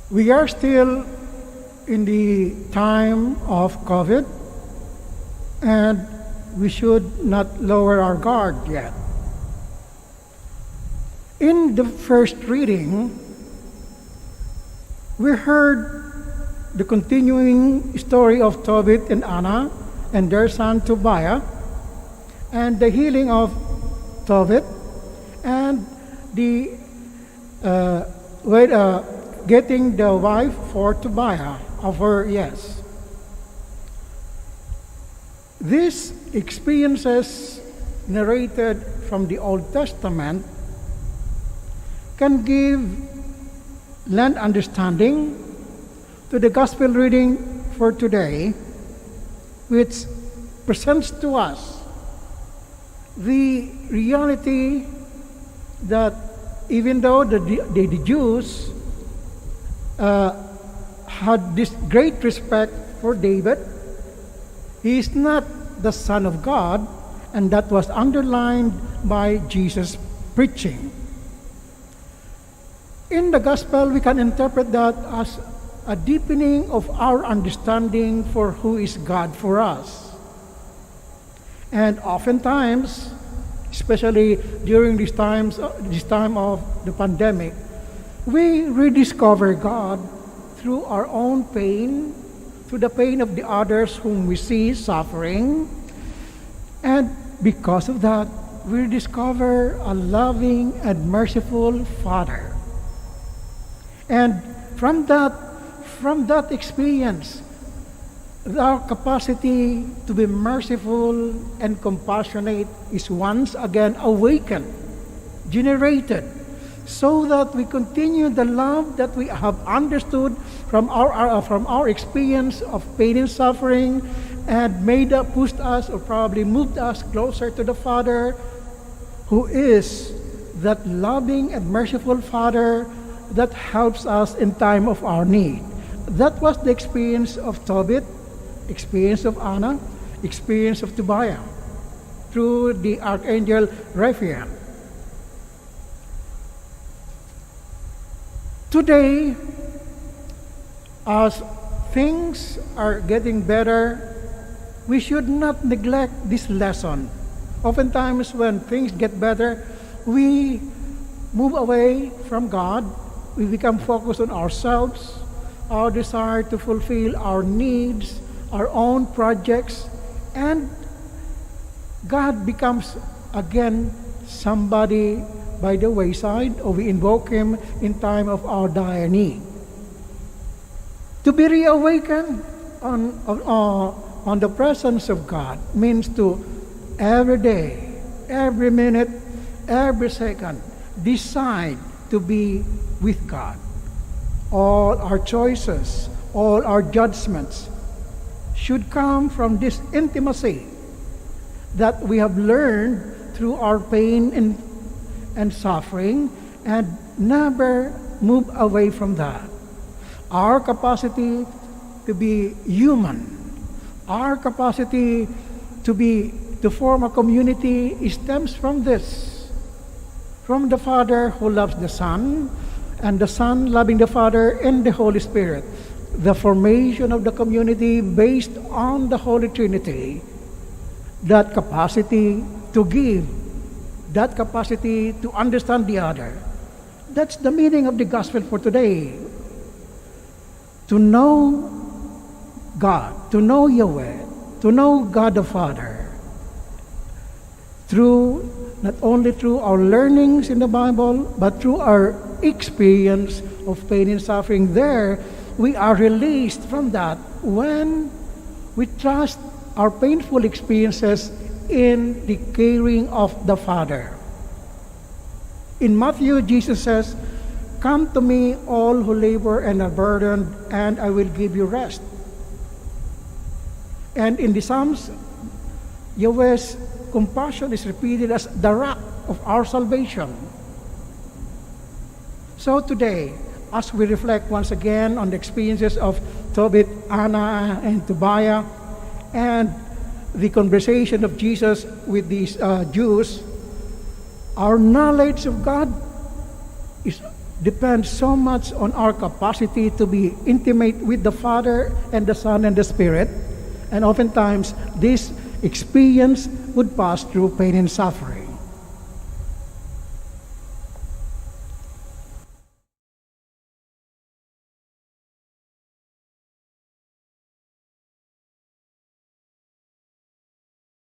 We are still in the time of COVID, and we should not lower our guard yet. In the first reading, we heard the continuing story of Tobit and Anna and their son Tobiah, and the healing of Tobit, and the getting the wife for Tobiah of her, yes. These experiences narrated from the Old Testament can lend understanding to the gospel reading for today, which presents to us the reality that even though the Jews had this great respect for David, he is not the Son of God, and that was underlined by Jesus' preaching. In the gospel, we can interpret that as a deepening of our understanding for who is God for us. And oftentimes, especially during this time of the pandemic, we rediscover God through our own pain, through the pain of the others whom we see suffering. And because of that, we discover a loving and merciful Father. And from that experience, our capacity to be merciful and compassionate is once again awakened, generated, so that we continue the love that we have understood from our experience of pain and suffering, and pushed us, or probably moved us closer to the Father, who is that loving and merciful Father that helps us in time of our need. That was the experience of Tobit, experience of Anna, experience of Tobiah, through the Archangel Raphael. Today, as things are getting better, we should not neglect this lesson. Oftentimes, when things get better, we move away from God. We become focused on ourselves, our desire to fulfill our needs, our own projects, and God becomes again somebody by the wayside, or we invoke Him in time of our dire need. To be reawakened on the presence of God means to every day, every minute, every second, decide to be with God. All our choices, all our judgments should come from this intimacy that we have learned through our pain and suffering, and never move away from that. Our capacity to be human, our capacity to form a community stems from this, from the Father who loves the Son, and the Son loving the Father and the Holy Spirit. The formation of the community based on the Holy Trinity, that capacity to give, that capacity to understand the other. That's the meaning of the gospel for today. To know God, to know Yahweh, to know God the Father, not only through our learnings in the Bible, but through our experience of pain and suffering. There, we are released from that when we trust our painful experiences in the caring of the Father. In Matthew, Jesus says, "Come to me, all who labor and are burdened, and I will give you rest." And in the Psalms, Yahweh's compassion is repeated as the rock of our salvation. So today, as we reflect once again on the experiences of Tobit, Anna, and Tobiah, and the conversation of Jesus with these Jews, our knowledge of God is depends so much on our capacity to be intimate with the Father and the Son and the Spirit. And oftentimes, this experience would pass through pain and suffering.